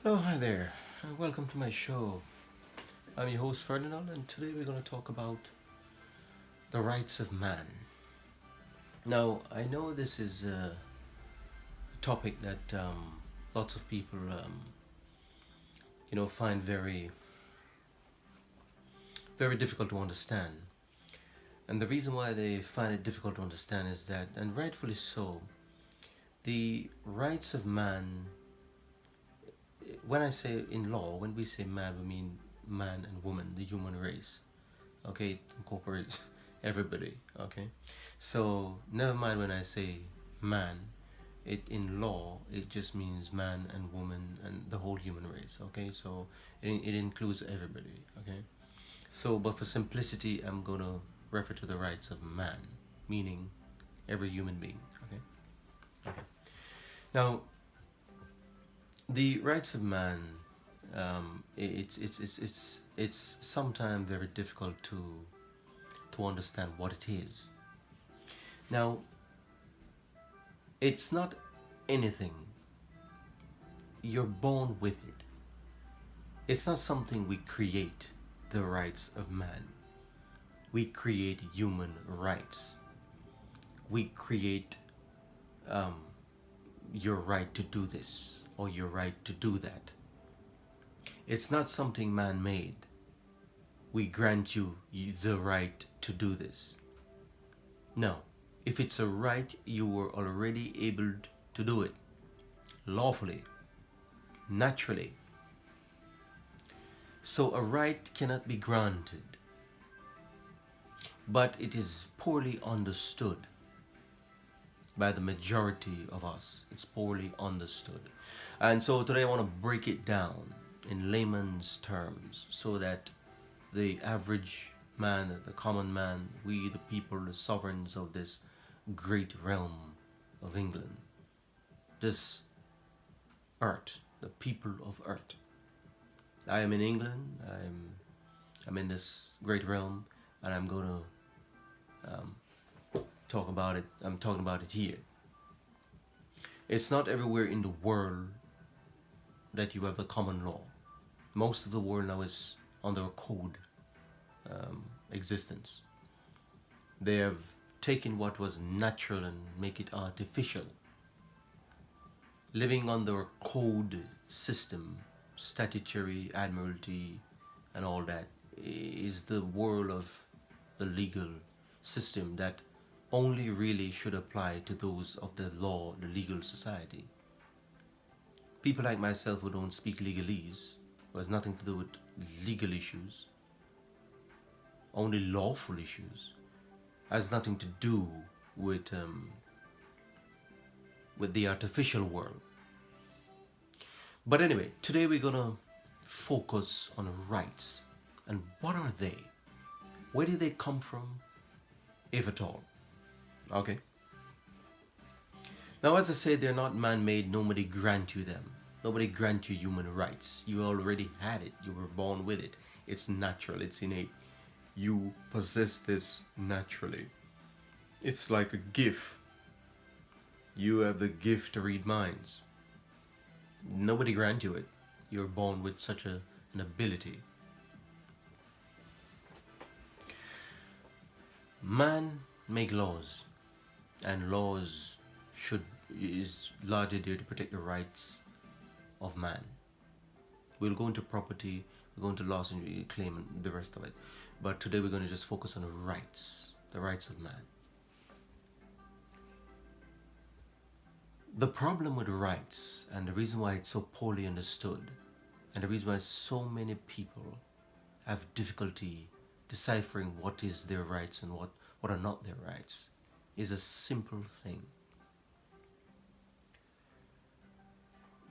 Hello, hi there. Welcome to my show. I'm your host Ferdinand, and today we're going to talk about the rights of man. Now, I know this is a topic that lots of people, find very difficult to understand. And the reason why they find it difficult to understand is that, and rightfully so, the rights of man. When I say in law, when we say man, we mean man and woman, the human race. Okay, it incorporates everybody. Okay, so never mind when I say man. It in law it just means man and woman and the whole human race. Okay, so it includes everybody. Okay, so but for simplicity, I'm gonna refer to the rights of man, meaning every human being. Okay, okay. Now the rights of man, it's sometimes very difficult to understand what it is. Now, it's not anything. You're born with it. It's not something we create. The rights of man. We create human rights. We create um, your right to do this or your right to do that. It's not something man made. We grant you the right to do this. No. If it's a right, you were already able to do it lawfully, naturally. So a right cannot be granted, but it is poorly understood by the majority of us. It's poorly understood. And so today I want to break it down in layman's terms so that the average man, the common man, we the people, the sovereigns of this great realm of England, this earth, the people of earth. I am in England, I'm in this great realm, and I'm going to talk about it. I'm talking about it here. It's not everywhere in the world that you have the common law. Most of the world now is under a code existence. They have taken what was natural and make it artificial. Living under a code system, statutory, admiralty, and all that is the world of the legal system that only really should apply to those of the law, the legal society. People like myself who don't speak legalese, who has nothing to do with legal issues, only lawful issues, has nothing to do with the artificial world. But anyway, today we're gonna focus on rights. And what are they? Where do they come from, if at all? Okay. Now, as I say, they're not man-made. Nobody grant you them. Nobody grant you human rights. You already had it. You were born with it. It's natural. It's innate. You possess this naturally. It's like a gift. You have the gift to read minds. Nobody grant you it. You're born with such an ability. Man make laws, and laws is largely there to protect the rights of man. We'll go into property, we'll go into loss and claim and the rest of it. But today we're going to just focus on the rights of man. The problem with rights, and the reason why it's so poorly understood, and the reason why so many people have difficulty deciphering what is their rights and what are not their rights, is a simple thing.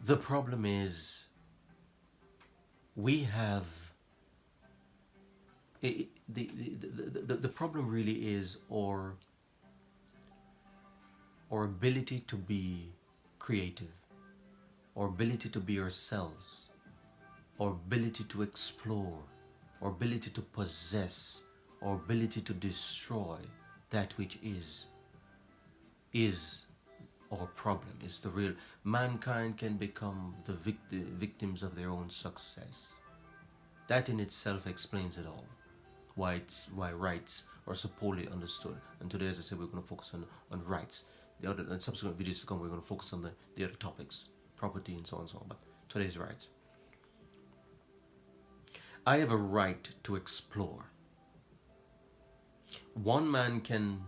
The problem is we have the problem really is our ability to be creative, our ability to be ourselves, our ability to explore, our ability to possess, our ability to destroy that which is our problem. It's the real mankind can become the victims of their own success. That in itself explains it all. Why rights are so poorly understood. And today, as I said, we're going to focus on rights. The other and subsequent videos to come, we're going to focus on the other topics, property and so on and so on. But today's rights. I have a right to explore. One man can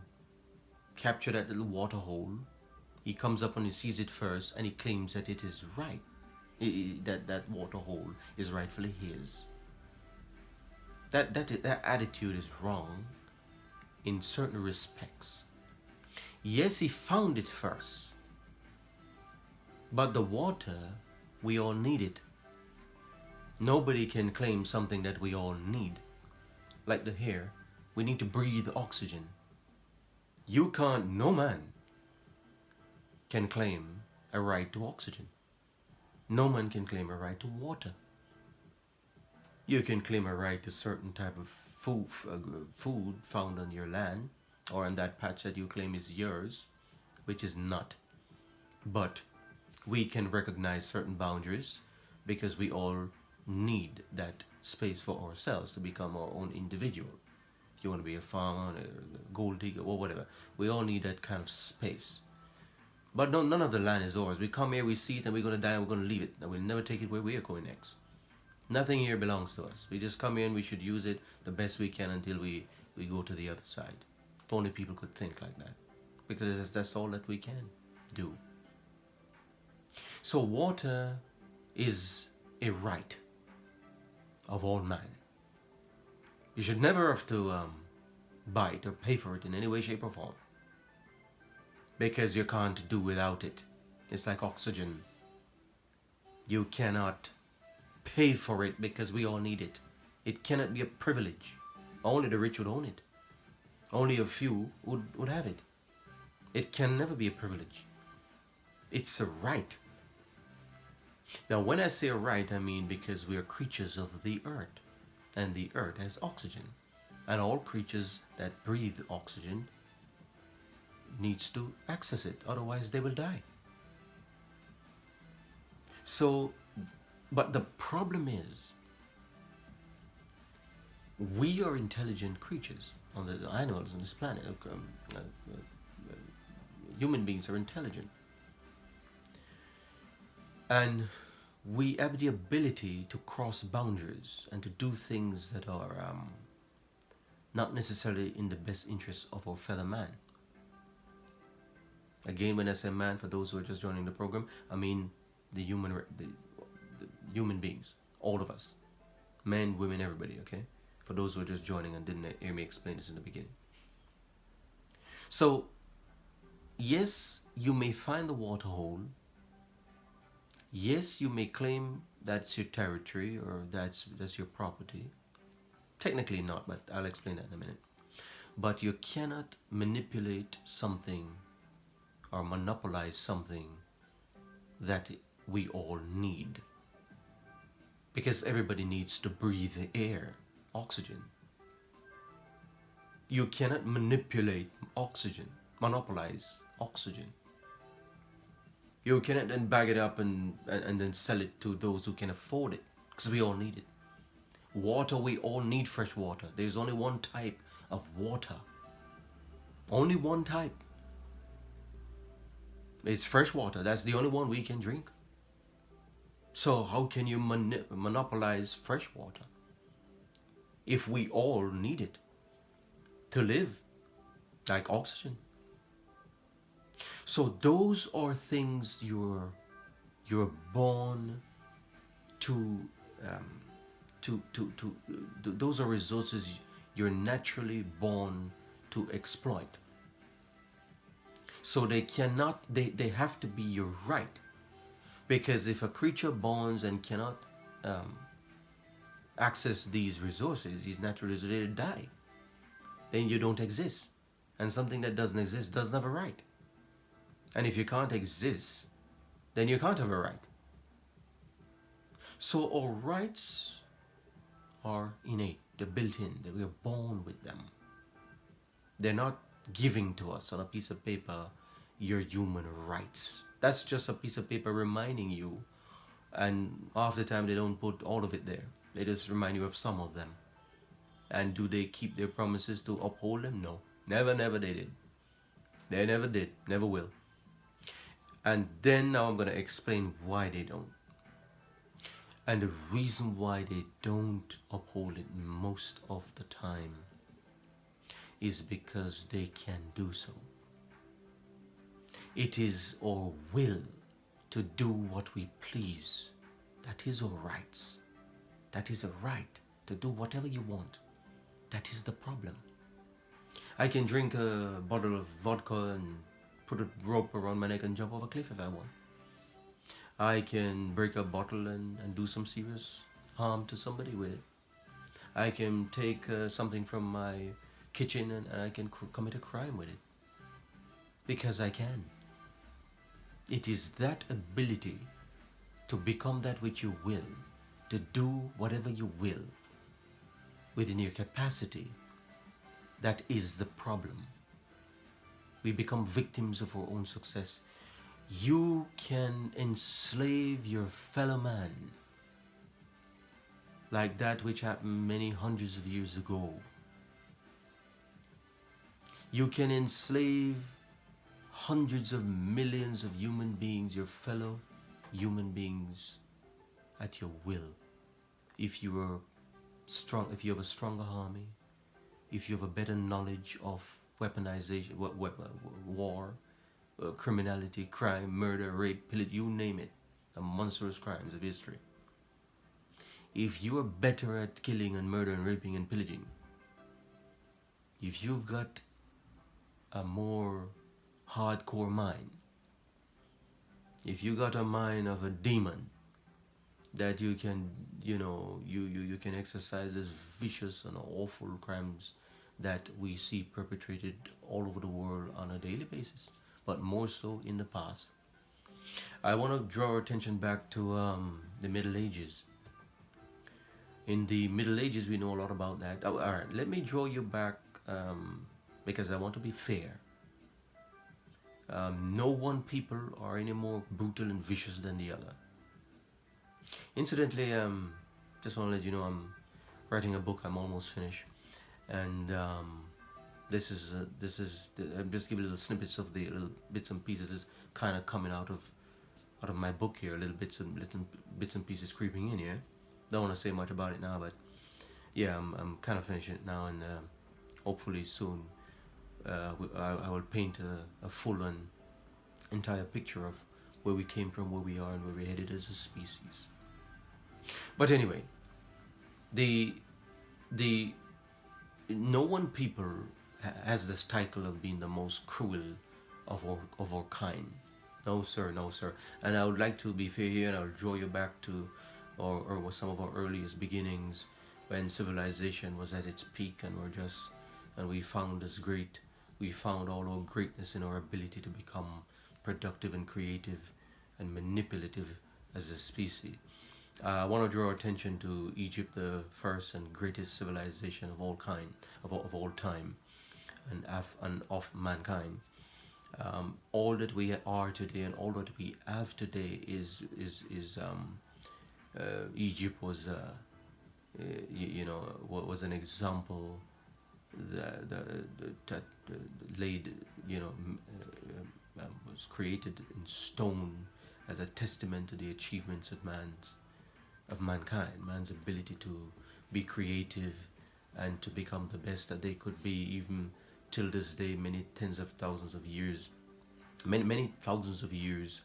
capture that little water hole. He comes up and he sees it first, and he claims that it is right. That water hole is rightfully his. That attitude is wrong in certain respects. Yes, he found it first, but the water, we all need it. Nobody can claim something that we all need. Like the air, we need to breathe oxygen. You can't, no man can claim a right to oxygen. No man can claim a right to water. You can claim a right to certain type of food found on your land or on that patch that you claim is yours, which is not. But we can recognize certain boundaries because we all need that space for ourselves to become our own individual. If you want to be a farmer, a gold digger, or whatever, we all need that kind of space. But no, none of the land is ours. We come here, we see it, and we're going to die, and we're going to leave it, and we'll never take it where we are going next. Nothing here belongs to us. We just come here and we should use it the best we can until we go to the other side. If only people could think like that. Because that's all that we can do. So water is a right of all man. You should never have to buy it or pay for it in any way, shape or form. Because you can't do without it. It's like oxygen. You cannot pay for it because we all need it. It cannot be a privilege. Only the rich would own it. Only a few would have it. It can never be a privilege. It's a right. Now when I say a right, I mean because we are creatures of the earth. And the earth has oxygen. And all creatures that breathe oxygen needs to access it. Otherwise they will die. So, but the problem is, we are intelligent creatures on the animals on this planet. Human beings are intelligent. And we have the ability to cross boundaries and to do things that are not necessarily in the best interest of our fellow man. Again, when I say man, for those who are just joining the program, I mean the human beings, all of us, men, women, everybody, okay? For those who are just joining and didn't hear me explain this in the beginning. So, yes, you may find the water hole. Yes, you may claim that's your territory or that's your property. Technically not, but I'll explain that in a minute. But you cannot manipulate something or monopolize something that we all need. Because everybody needs to breathe the air, oxygen. You cannot manipulate oxygen, monopolize oxygen. You cannot then bag it up and then sell it to those who can afford it, because we all need it. Water, we all need fresh water. There's only one type of water. Only one type. It's fresh water. That's the only one we can drink. So how can you monopolize fresh water if we all need it to live, like oxygen? So those are things you're born to those are resources you're naturally born to exploit. So they have to be your right. Because if a creature borns and cannot access these resources, he's naturally ready to die. Then you don't exist. And something that doesn't exist doesn't have a right. And if you can't exist, then you can't have a right. So our rights are innate. They're built in. That we are born with them. They're not giving to us on a piece of paper your human rights. That's just a piece of paper reminding you, and half the time they don't put all of it there. They just remind you of some of them. And do they keep their promises to uphold them? No. Never, never they did. They never did, never will. And then now I'm going to explain why they don't. And the reason why they don't uphold it most of the time is because they can do so. It is our will to do what we please. That is our rights. That is a right to do whatever you want. That is the problem. I can drink a bottle of vodka and put a rope around my neck and jump off a cliff if I want. I can break a bottle and do some serious harm to somebody with it. I can take something from my kitchen and I can commit a crime with it. Because I can. It is that ability to become that which you will, to do whatever you will within your capacity, that is the problem. We become victims of our own success. You can enslave your fellow man like that which happened many hundreds of years ago. You can enslave hundreds of millions of human beings, your fellow human beings, at your will. If you are strong, if you have a stronger army, if you have a better knowledge of weaponization, war, criminality, crime, murder, rape, pillage, you name it, the monstrous crimes of history. If you are better at killing and murder and raping and pillaging, if you've got a more hardcore mind, if you got a mind of a demon that you can, you can exercise as vicious and awful crimes that we see perpetrated all over the world on a daily basis, but more so in the past. I want to draw our attention back to the Middle Ages. In the Middle Ages, we know a lot about that. Oh, all right, let me draw you back because I want to be fair. No one people are any more brutal and vicious than the other. Incidentally, just want to let you know I'm writing a book. I'm almost finished, and this is I'm just giving little snippets of the little bits and pieces. Is kind of coming out of my book here. Little bits and pieces creeping in here. Don't want to say much about it now, but yeah, I'm kind of finishing it now, and hopefully soon I will paint a full and entire picture of where we came from, where we are, and where we're headed as a species. But anyway, the no one people has this title of being the most cruel of our kind. No sir, no sir. And I would like to be fair here, and I'll draw you back to or some of our earliest beginnings when civilization was at its peak, and we found this great, we found all our greatness in our ability to become productive and creative and manipulative as a species. I want to draw attention to Egypt, the first and greatest civilization of all kind, of all time, and of mankind. All that we are today and all that we have today is Egypt was, was an example that laid, was created in stone as a testament to the achievements of man's ability to be creative and to become the best that they could be, even till this day, many tens of thousands of years, many thousands of years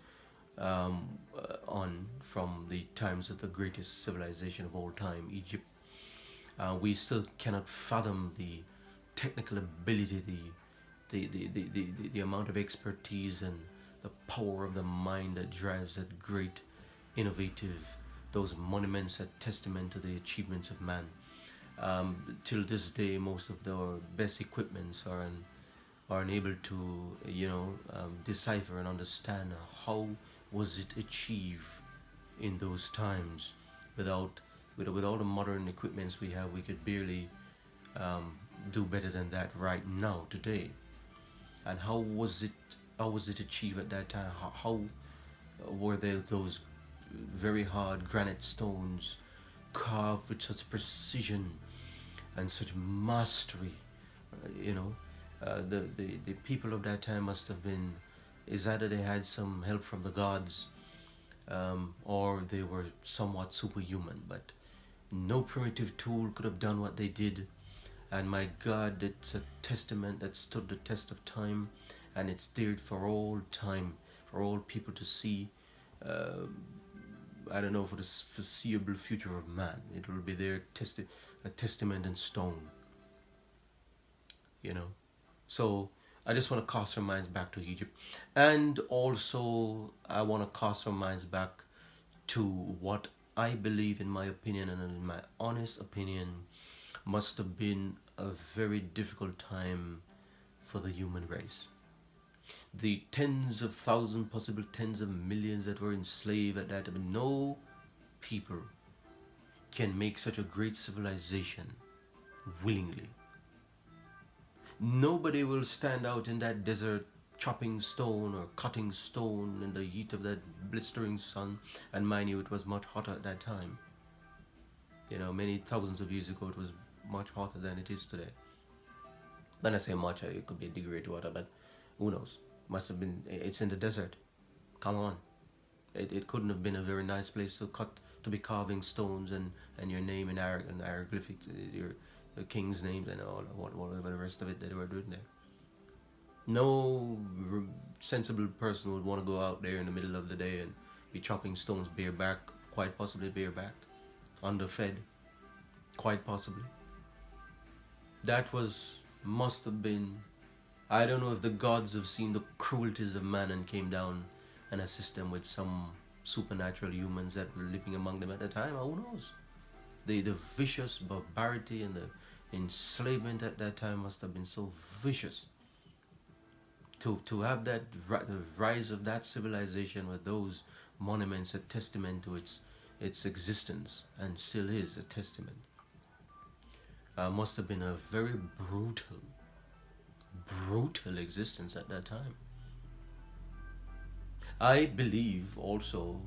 on from the times of the greatest civilization of all time, Egypt. We still cannot fathom the technical ability, the amount of expertise and the power of the mind that drives that great, innovative, those monuments that testament to the achievements of man. Till this day, most of the best equipments are unable to, decipher and understand how was it achieved in those times. With all the modern equipments we have, we could barely do better than that right now today. And how was it how was it achieved at that time? How were there those very hard granite stones carved with such precision and such mastery? You know, the people of that time must have been, is either they had some help from the gods, or they were somewhat superhuman, but no primitive tool could have done what they did. And my God, it's a testament that stood the test of time, and it's there for all time, for all people to see. Uh, I don't know, for the foreseeable future of man, it will be there, a testament in stone. You know, so I just want to cast our minds back to Egypt, and also I want to cast our minds back to what I believe, in my opinion and in my honest opinion, must have been a very difficult time for the human race. The tens of thousands, possible tens of millions that were enslaved at that time. No people can make such a great civilization willingly. Nobody will stand out in that desert chopping stone or cutting stone in the heat of that blistering sun. And mind you, it was much hotter at that time. You know, many thousands of years ago, it was much hotter than it is today. When I say much, it could be a degree to water, but who knows? Must have been, it's in the desert. Come on. It couldn't have been a very nice place to be carving stones and your name in hieroglyphics, your king's names and all, whatever the rest of it that they were doing there. No sensible person would want to go out there in the middle of the day and be chopping stones bareback, quite possibly barebacked, underfed, quite possibly. That must have been, I don't know if the gods have seen the cruelties of man and came down and assist them with some supernatural humans that were living among them at the time. Who knows? The vicious barbarity and the enslavement at that time must have been so vicious. To have that the rise of that civilization with those monuments, a testament to its existence, and still is a testament, must have been a very brutal existence at that time. I believe also,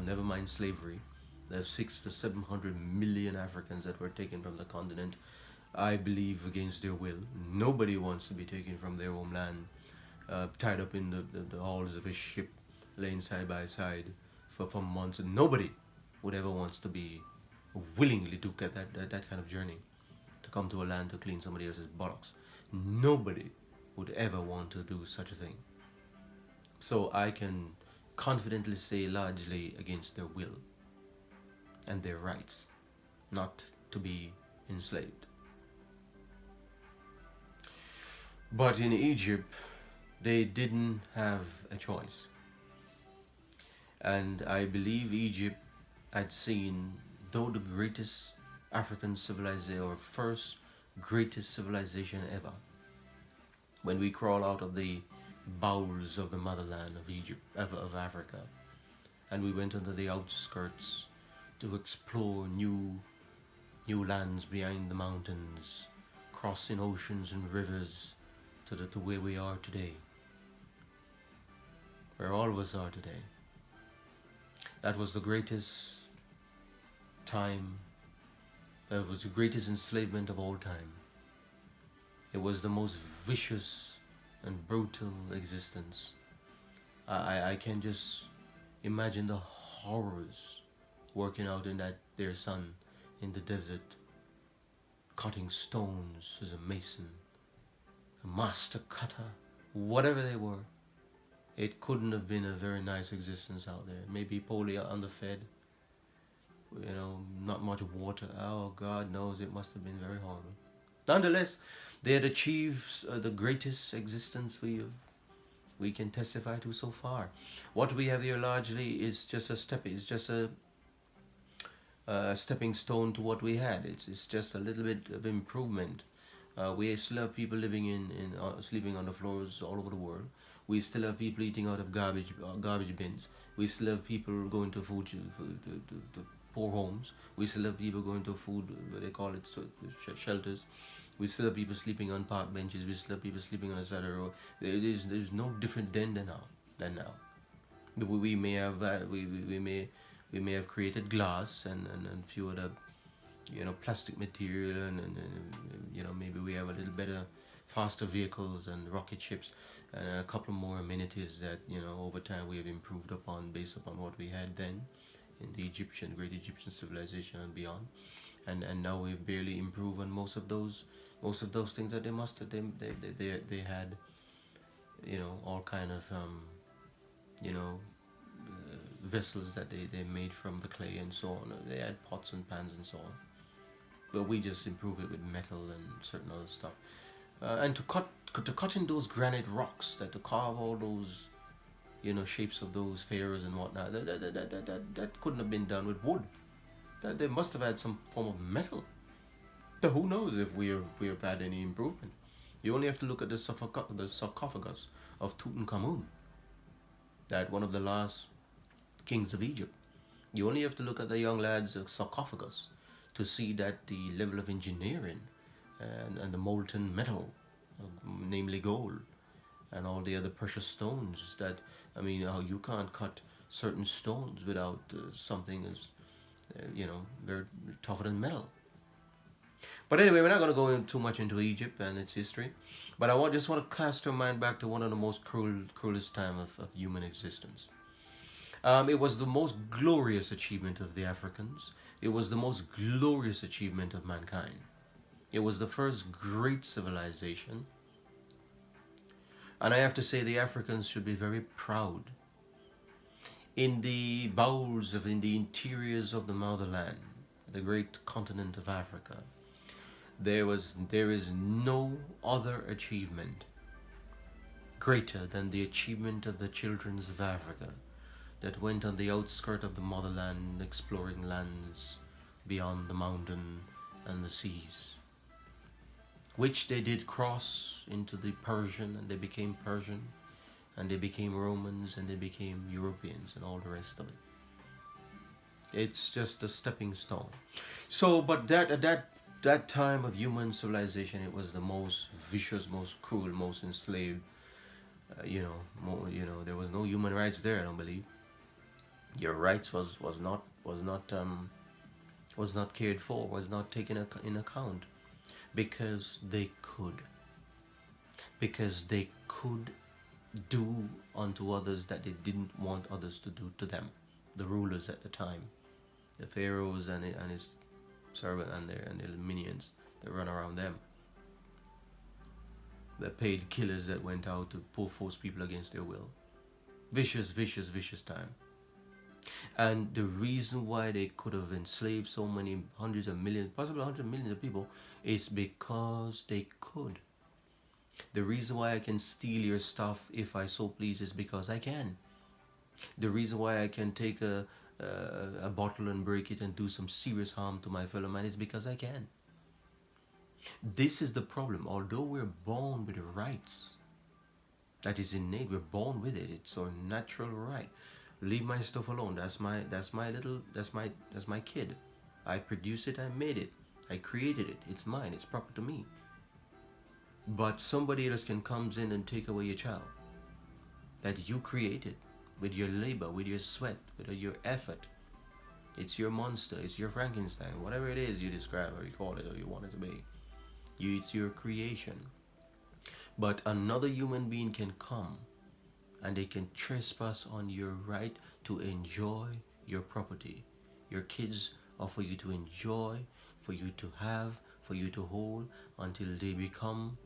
never mind slavery, there's 600 to 700 million Africans that were taken from the continent, I believe against their will. Nobody wants to be taken from their homeland, tied up in the hulls of a ship, laying side by side for months. And nobody would ever wants to be willingly do that kind of journey, to come to a land to clean somebody else's buttocks. Nobody would ever want to do such a thing. So I can confidently say largely against their will and their rights not to be enslaved. But in Egypt, they didn't have a choice. And I believe Egypt had seen, though the greatest African civilization, or first greatest civilization ever, when we crawl out of the bowels of the motherland of Egypt, of Africa, and we went into the outskirts to explore new lands behind the mountains, crossing oceans and rivers to where we are today, where all of us are today. That was the greatest time, that was the greatest enslavement of all time. It was the most vicious and brutal existence. I can just imagine the horrors working out in that their sun in the desert, cutting stones as a mason, a master cutter, whatever they were. It couldn't have been a very nice existence out there. Maybe poorly underfed, not much water. Oh, God knows it must have been very horrible. Nonetheless, they had achieved the greatest existence we can testify to so far. What we have here largely is just a stepping stone to what we had. It's just a little bit of improvement. We still have people living sleeping on the floors all over the world. We still have people eating out of garbage bins. We still have people going to poor homes. We still have people going to food, what they call it, shelters. We still have people sleeping on park benches. We still have people sleeping on the side of the road. There's no different then than now. We may have we may have created glass and few other plastic material and maybe we have a little better faster vehicles and rocket ships and a couple more amenities that over time we have improved upon based upon what we had then in the great Egyptian civilization and beyond, and now we've barely improved on most of those things that they had, all kind of vessels that they made from the clay and so on. They had pots and pans and so on, but we just improve it with metal and certain other stuff. And to cut in those granite rocks, to carve all those shapes of those pharaohs and whatnot, that couldn't have been done with wood. That they must have had some form of metal. So who knows if we have had any improvement? You only have to look at the sarcophagus of Tutankhamun, that one of the last kings of Egypt. You only have to look at the young lad's sarcophagus to see that the level of engineering and the molten metal, namely gold, and all the other precious stones that, how you can't cut certain stones without something as, very tougher than metal. But anyway, we're not going to go too much into Egypt and its history, but I just want to cast our mind back to one of the most cruelest time of human existence. It was the most glorious achievement of the Africans. It was the most glorious achievement of mankind. It was the first great civilization. And I have to say the Africans should be very proud. In the interiors of the motherland, the great continent of Africa, there is no other achievement greater than the achievement of the children of Africa that went on the outskirts of the motherland, exploring lands beyond the mountain and the seas, which they did cross into the Persian, and they became Persian, and they became Romans, and they became Europeans, and all the rest of it. It's just a stepping stone. So, but at that time of human civilization, it was the most vicious, most cruel, most enslaved. There was no human rights there. I don't believe. Your rights was not cared for, was not taken in account, because they could do unto others that they didn't want others to do to them. The rulers at the time, the pharaohs and his servant and their minions that run around them, the paid killers that went out to force people against their will. Vicious time. And the reason why they could have enslaved so many hundreds of millions, possibly 100 millions of people, is because they could. The reason why I can steal your stuff if I so please is because I can. The reason why I can take a bottle and break it and do some serious harm to my fellow man is because I can. This is the problem. Although we're born with the rights, that is innate, we're born with it. It's our natural right. Leave my stuff alone. That's my kid. I produced it, I made it, I created it. It's mine, it's proper to me. But somebody else comes in and take away your child that you created with your labor, with your sweat, with your effort. It's your monster, it's your Frankenstein, whatever it is you describe or you call it or you want it to be. It's your creation. But another human being can come and they can trespass on your right to enjoy your property. Your kids are for you to enjoy, for you to have, for you to hold until they become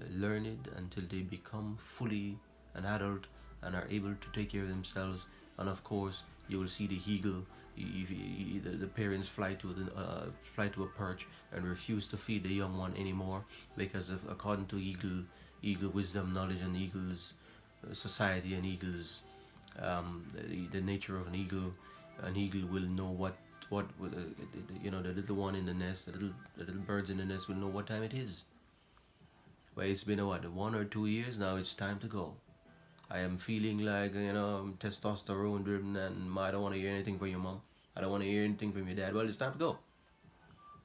learned, until they become fully an adult and are able to take care of themselves. And of course, you will see the eagle. The parents fly to a perch and refuse to feed the young one anymore because of, according to eagle wisdom, knowledge, and eagle's society and eagles, the nature of an eagle will know what the little one in the nest, the little birds in the nest will know what time it is. Well, it's been 1 or 2 years now. It's time to go. I am feeling like testosterone driven, and I don't want to hear anything from your mom. I don't want to hear anything from your dad. Well, it's time to go.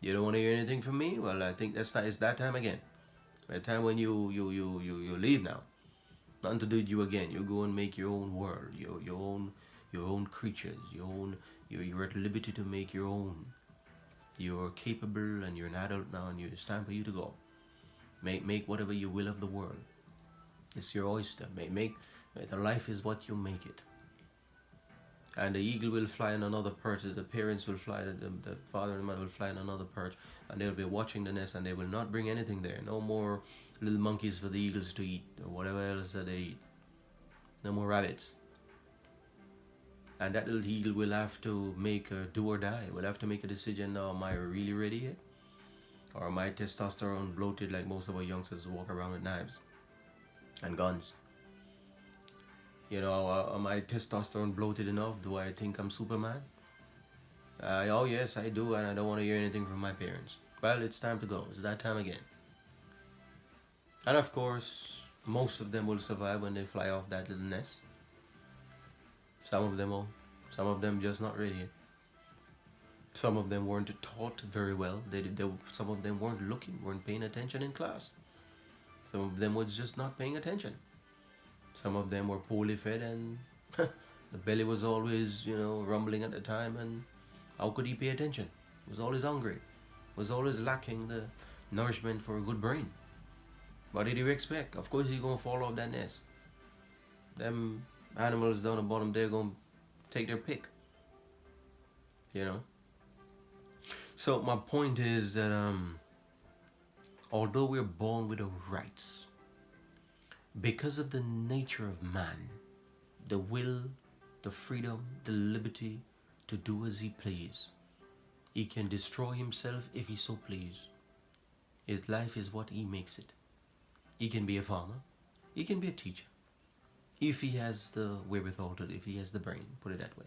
You don't want to hear anything from me? Well, I think it's that time again. The time when you leave now. Nothing to do with you again. You go and make your own world, your own creatures, you're at liberty to make your own. You're capable and you're an adult now, and it's time for you to go. Make whatever you will of the world. It's your oyster. Make the life is what you make it. And the eagle will fly on another perch. The parents will fly. The father and mother will fly on another perch, and they'll be watching the nest, and they will not bring anything there. No more little monkeys for the eagles to eat, or whatever else that they eat. No more rabbits. And that little eagle will have to make a do or die. Will have to make a decision now. Am I really ready yet? Or am I testosterone bloated like most of our youngsters who walk around with knives and guns? You know, am I testosterone bloated enough? Do I think I'm Superman? Oh yes, I do, and I don't want to hear anything from my parents. Well, it's time to go. It's that time again. And of course, most of them will survive when they fly off that little nest. Some of them won't. Some of them just not ready yet. Some of them weren't taught very well. Some of them weren't looking, weren't paying attention in class. Some of them was just not paying attention. Some of them were poorly fed, and the belly was always, rumbling at the time, and how could he pay attention? He was always hungry. Was always lacking the nourishment for a good brain. What did you expect? Of course he's gonna fall off that nest. Them animals down the bottom, they're gonna take their pick. So my point is that although we're born with the rights, because of the nature of man, the will, the freedom, the liberty to do as he please, he can destroy himself if he so please. His life is what he makes it. He can be a farmer, he can be a teacher, if he has the wherewithal to, if he has the brain, put it that way.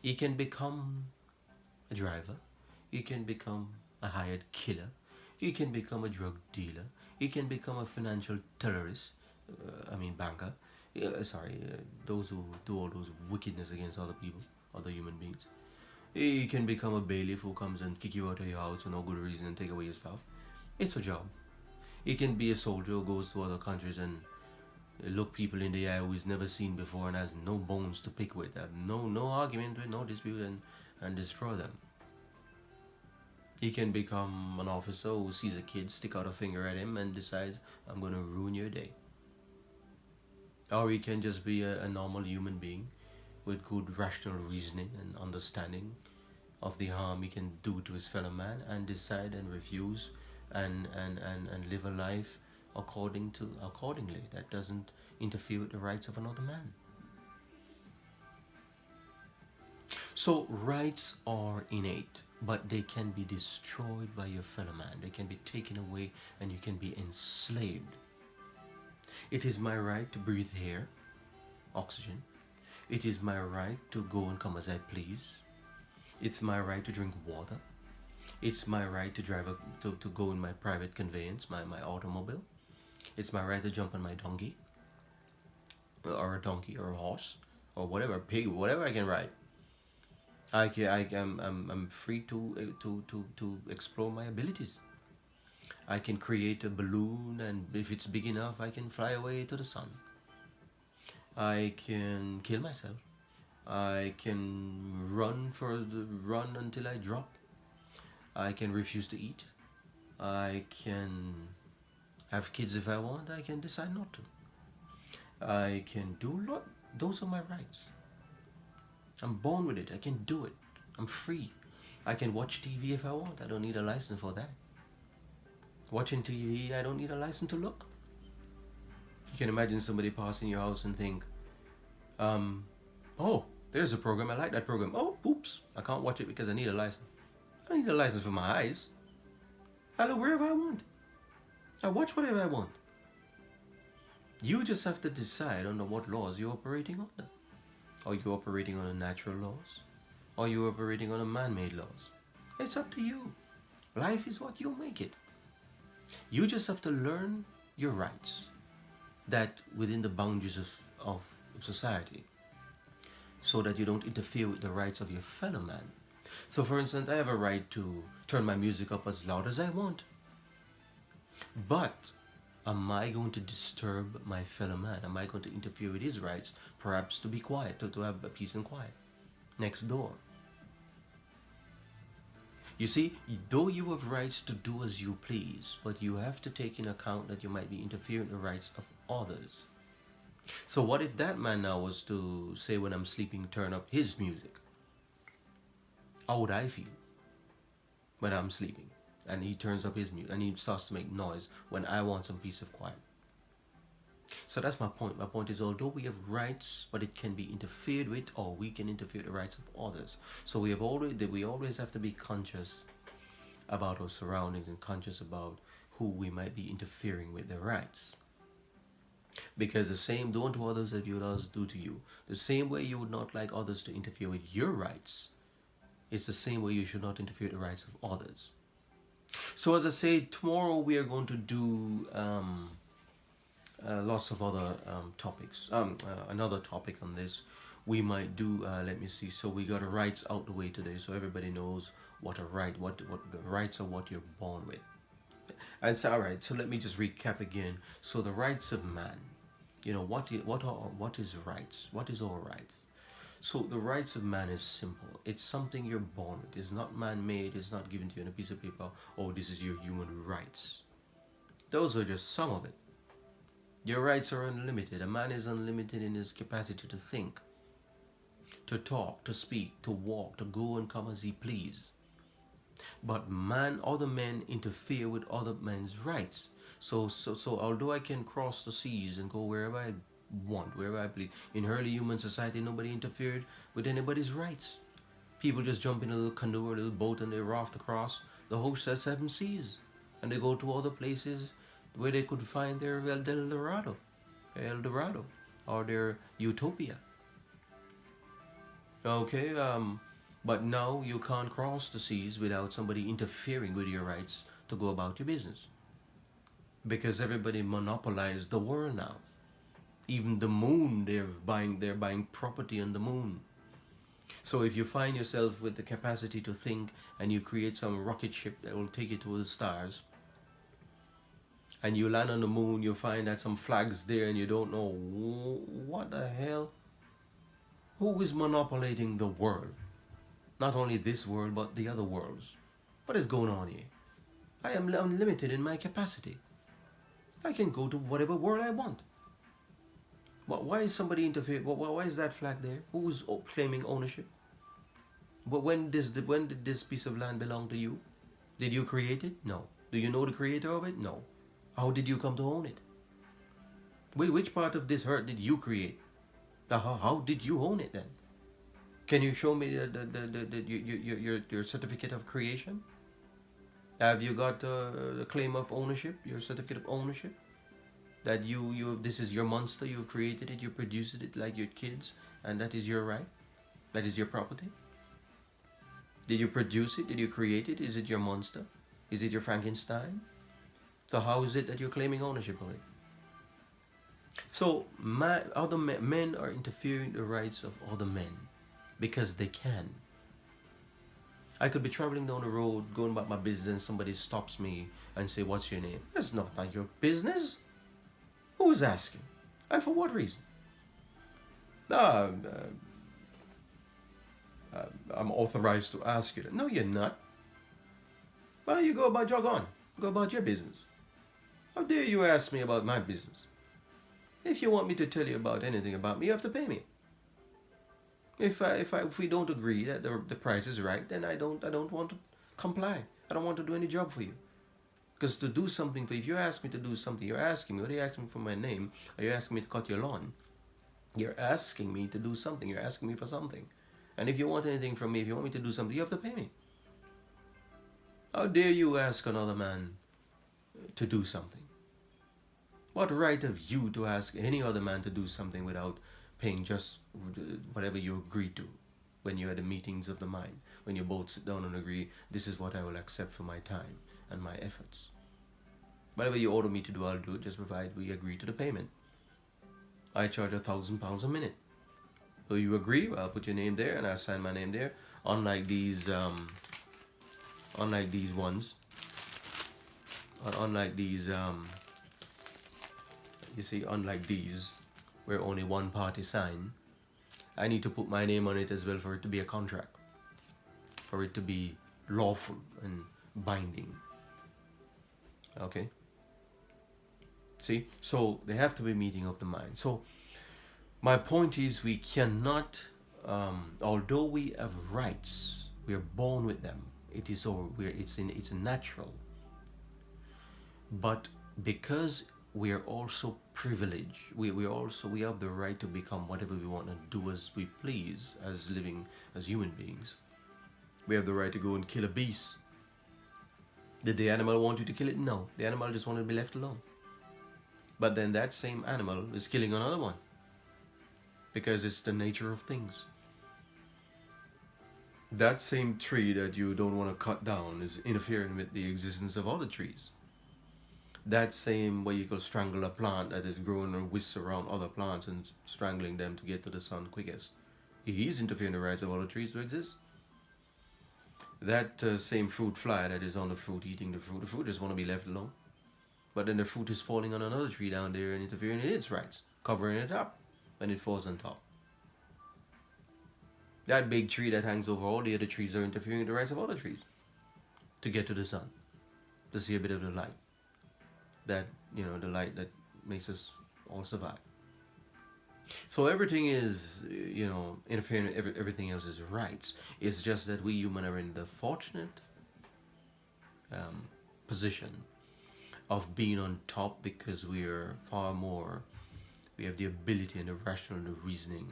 He can become a driver, he can become a hired killer, he can become a drug dealer, he can become a financial terrorist, banker, those who do all those wickedness against other people, other human beings. He can become a bailiff who comes and kick you out of your house for no good reason and take away your stuff. It's a job. He can be a soldier who goes to other countries and look people in the eye who he's never seen before and has no bones to pick with, have no argument with, no dispute, and destroy them. He can become an officer who sees a kid, stick out a finger at him, and decides, I'm going to ruin your day. Or he can just be a normal human being with good rational reasoning and understanding of the harm he can do to his fellow man, and decide and refuse and live a life accordingly that doesn't interfere with the rights of another man. So rights are innate, but they can be destroyed by your fellow man. They can be taken away, and you can be enslaved. It is my right to breathe air, oxygen. It is my right to go and come as I please. It's my right to drink water. It's my right to drive to go in my private conveyance, my automobile. It's my right to jump on my donkey, or a donkey, or a horse, or whatever, pig, whatever I can ride. I'm free to explore my abilities. I can create a balloon, and if it's big enough, I can fly away to the sun. I can kill myself. I can run until I drop. I can refuse to eat. I can have kids if I want. I can decide not to. I can do a lot. Those are my rights. I'm born with it. I can do it. I'm free. I can watch TV if I want. I don't need a license for that. Watching TV, I don't need a license to look. You can imagine somebody passing your house and think, oh, there's a program. I like that program. Oh, oops. I can't watch it because I need a license. I don't need a license for my eyes. I look wherever I want. I watch whatever I want. You just have to decide under what laws you're operating under. Are you operating on the natural laws? Or are you operating on the man-made laws? It's up to you. Life is what you make it. You just have to learn your rights, that within the boundaries of society, so that you don't interfere with the rights of your fellow man. So, for instance, I have a right to turn my music up as loud as I want. But am I going to disturb my fellow man? Am I going to interfere with his rights? Perhaps to be quiet, to have a peace and quiet next door. You see, though you have rights to do as you please, but you have to take in account that you might be interfering with the rights of others. So what if that man now was to say when I'm sleeping, turn up his music? How would I feel when I'm sleeping? And he turns up his music and he starts to make noise when I want some peace of quiet. So that's my point. My point is, although we have rights, but it can be interfered with, or we can interfere with the rights of others. So we always have to be conscious about our surroundings and conscious about who we might be interfering with their rights. Because the same, do unto others as you would others do to you. The same way you would not like others to interfere with your rights, it's the same way you should not interfere with the rights of others. So as I say, tomorrow we are going to do lots of other topics. Another topic on this we might do. Let me see. So we got the rights out the way today, so everybody knows what a right, what the rights are, what you're born with. And so, all right. So let me just recap again. So the rights of man. You know what is rights? What is our rights? So the rights of man is simple. It's something you're born with. It's not man-made. It's not given to you on a piece of paper. Oh, this is your human rights. Those are just some of it. Your rights are unlimited. A man is unlimited in his capacity to think, to talk, to speak, to walk, to go and come as he please. But other men interfere with other men's rights. So although I can cross the seas and go wherever I want, wherever I please, in early human society, nobody interfered with anybody's rights. People just jump in a little canoe or a little boat and they raft across the whole 7 seas, and they go to other places where they could find their El Dorado, or their utopia. Okay, but now you can't cross the seas without somebody interfering with your rights to go about your business, because everybody monopolized the world now. Even the moon, they're buying property on the moon. So if you find yourself with the capacity to think and you create some rocket ship that will take you to the stars, and you land on the moon, you find that some flags there and you don't know what the hell. Who is monopolizing the world? Not only this world, but the other worlds. What is going on here? I am unlimited in my capacity. I can go to whatever world I want. Why is somebody interfering? Why is that flag there? Who is claiming ownership? When did this piece of land belong to you? Did you create it? No. Do you know the creator of it? No. How did you come to own it? Which part of this earth did you create? How did you own it then? Can you show me your certificate of creation? Have you got the claim of ownership, your certificate of ownership? That this is your monster, you've created it, you produced it like your kids, and that is your right? That is your property? Did you produce it? Did you create it? Is it your monster? Is it your Frankenstein? So how is it that you're claiming ownership of it? So other men are interfering in the rights of other men because they can. I could be traveling down the road, going about my business, and somebody stops me and say, "What's your name?" That's not your business. Who is asking? And for what reason? No, I'm authorized to ask you that. No, you're not. Why don't you go about your gone? Go about your business. How dare you ask me about my business? If you want me to tell you about anything about me, you have to pay me. If we don't agree that the price is right, then I don't want to comply. I don't want to do any job for you. Because to do something for you, if you ask me to do something, you're asking me, what are you asking me for my name? Are you asking me to cut your lawn? You're asking me to do something. You're asking me for something. And if you want anything from me, if you want me to do something, you have to pay me. How dare you ask another man to do something? What right have you to ask any other man to do something without paying just whatever you agreed to when you're at the meetings of the mind, when you both sit down and agree, this is what I will accept for my time and my efforts. Whatever you order me to do, I'll do it, just provide we agree to the payment. I charge £1,000 a minute. So you agree, I'll put your name there and I'll sign my name there. unlike these ones, unlike these you see, unlike these where only one party sign, I need to put my name on it as well for it to be a contract, for it to be lawful and binding. Okay, see, so they have to be meeting of the mind. So my point is, we cannot, although we have rights, we are born with them. It is our, it's natural. But because we are also privileged, we have the right to become whatever we want to do as we please, as living as human beings. We have the right to go and kill a beast. Did the animal want you to kill it? No, the animal just wanted to be left alone. But then that same animal is killing another one, because it's the nature of things. That same tree that you don't want to cut down is interfering with the existence of other trees. That same way you could strangle a plant that is growing or whisks around other plants and strangling them to get to the sun quickest, he's interfering with the rights of other trees to exist. That same fruit fly that is on the fruit eating the fruit just want to be left alone. But then the fruit is falling on another tree down there and interfering in its rights, covering it up when it falls on top. That big tree that hangs over all the other trees are interfering with the rights of other trees to get to the sun, to see a bit of the light. That, you know, the light that makes us all survive. So everything is, you know, interfering with everything else's rights. It's just that we human are in the fortunate position of being on top, because we are far more, we have the ability and the rational and the reasoning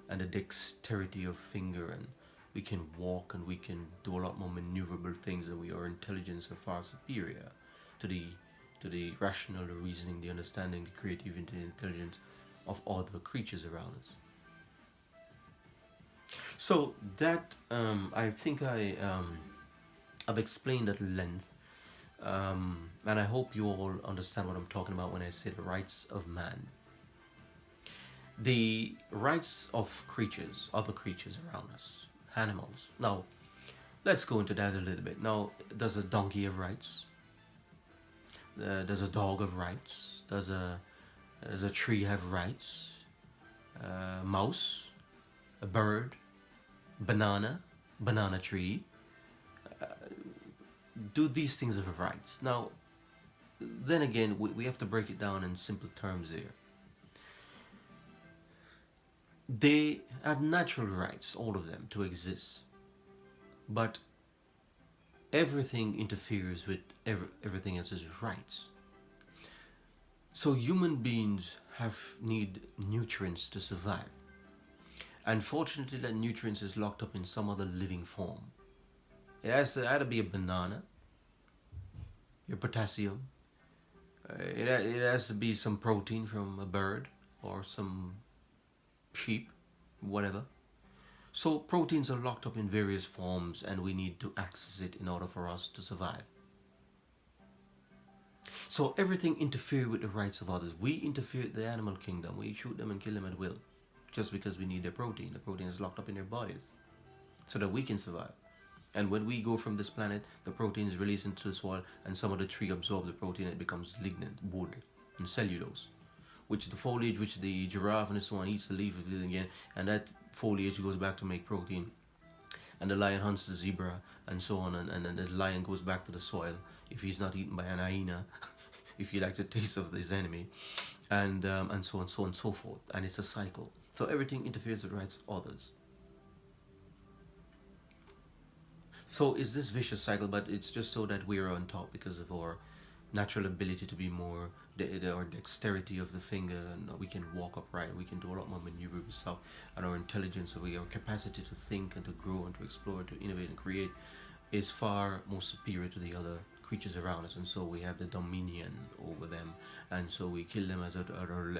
and the dexterity of finger, and we can walk and we can do a lot more maneuverable things, and our intelligence are far superior to the rational, the reasoning, the understanding, the creativity, the intelligence of other creatures around us. So that I think I've explained at length, and I hope you all understand what I'm talking about when I say the rights of man. The rights of creatures, other creatures around us, animals. Now, let's go into that a little bit. Now, does a donkey have rights? Does a dog have rights? Does a tree have rights? Mouse, a bird, banana tree. Do these things have rights? Now, then again, we have to break it down in simple terms here. They have natural rights, all of them, to exist. But everything interferes with everything else's rights. So human beings need nutrients to survive. Unfortunately, that nutrients is locked up in some other living form. It has to either be a banana, your potassium. It has to be some protein from a bird or some sheep, whatever. So proteins are locked up in various forms, and we need to access it in order for us to survive. So everything interferes with the rights of others. We interfere with the animal kingdom. We shoot them and kill them at will, just because we need their protein. The protein is locked up in their bodies so that we can survive. And when we go from this planet, the protein is released into the soil, and some of the tree absorbs the protein, and it becomes lignin, wood, and cellulose, which the foliage, which the giraffe and so on eats the leaf again, and that foliage goes back to make protein. And the lion hunts the zebra and so on, and then the lion goes back to the soil if he's not eaten by an hyena, if he likes the taste of his enemy, and so on and so forth. And it's a cycle. So everything interferes with the rights of others. So it's this vicious cycle, but it's just so that we're on top because of our natural ability to be more, our dexterity of the finger, and we can walk upright, we can do a lot more maneuverable stuff, and our intelligence, our capacity to think and to grow and to explore, to innovate and create is far more superior to the other creatures around us, and so we have the dominion over them, and so we kill them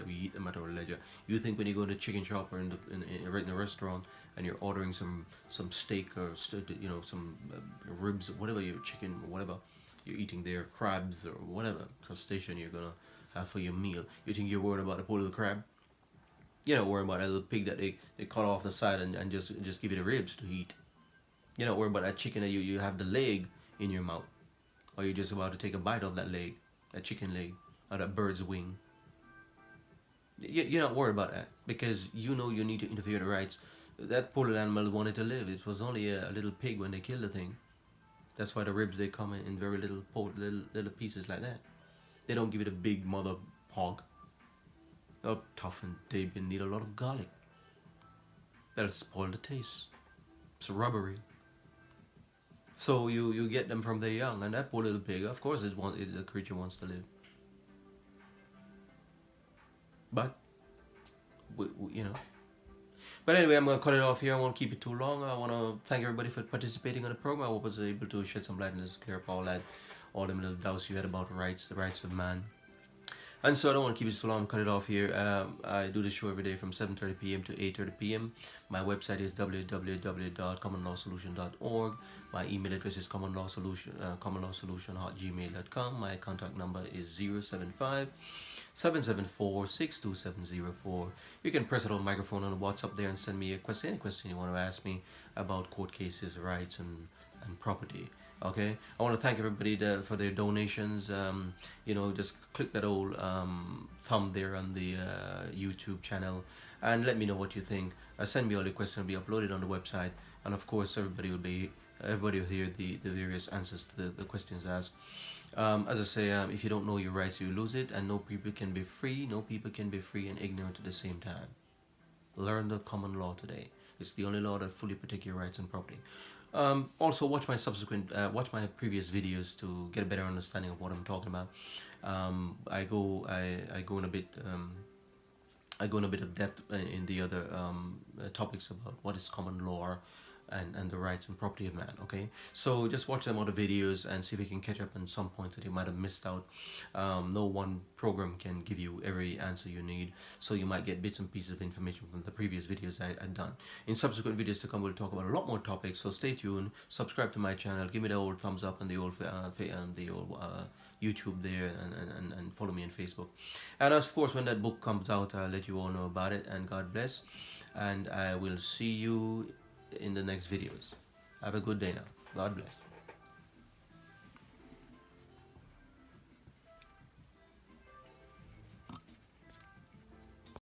we eat them at our leisure. You think when you go to the chicken shop or right in a restaurant and you're ordering some steak or some ribs, whatever, your chicken, whatever you're eating there, crabs or whatever crustacean you're gonna have for your meal, you think you're worried about the poor little crab? You're not worried about that little pig that they cut off the side and just give you the ribs to eat. You're not worried about that chicken that you have the leg in your mouth, or you're just about to take a bite of that leg, that chicken leg, or that bird's wing. You're not worried about that because you know you need to interfere the rights. That poor little animal wanted to live. It was only a little pig when they killed the thing. That's why the ribs they come in very little pieces like that. They don't give it a big mother hog. They're tough and they need a lot of garlic. That'll spoil the taste. It's rubbery. So you get them from their young, and that poor little pig, of course, the creature wants to live. But you know. But anyway, I'm gonna cut it off here. I won't keep it too long. I want to thank everybody for participating on the program. I hope I was able to shed some light and just clear up all them little doubts you had about rights, the rights of man. And so I don't want to keep it too long, cut it off here. I do this show every day from 7:30 p.m. to 8:30 p.m. My website is www.commonlawsolution.org. My email address is commonlawsolution@gmail.com. My contact number is 075-774-62704. You can press it on the microphone on the WhatsApp there and send me a question, any question you want to ask me about court cases, rights, and property. Okay, I want to thank everybody for their donations. You know, just click that old thumb there on the YouTube channel and let me know what you think. Send me all your questions. Will be uploaded on the website, and of course everybody will hear the various answers to the questions asked. As I say, if you don't know your rights, you lose it, and no people can be free. No people can be free and ignorant at the same time. Learn the common law today. It's the only law that fully protects your rights and property. Also, watch my previous videos to get a better understanding of what I'm talking about. I go in a bit of depth in the other topics about what is common law and the rights and property of man. Okay, so just watch them other videos and see if you can catch up on some points that you might have missed out. No one program can give you every answer you need, so you might get bits and pieces of information from the previous videos I've done. In subsequent videos to come, we'll talk about a lot more topics, so stay tuned, subscribe to my channel, give me the old thumbs up and the old YouTube there, and follow me on Facebook. And of course, when that book comes out, I'll let you all know about it. And God bless, and I will see you in the next videos. Have a good day now. God bless.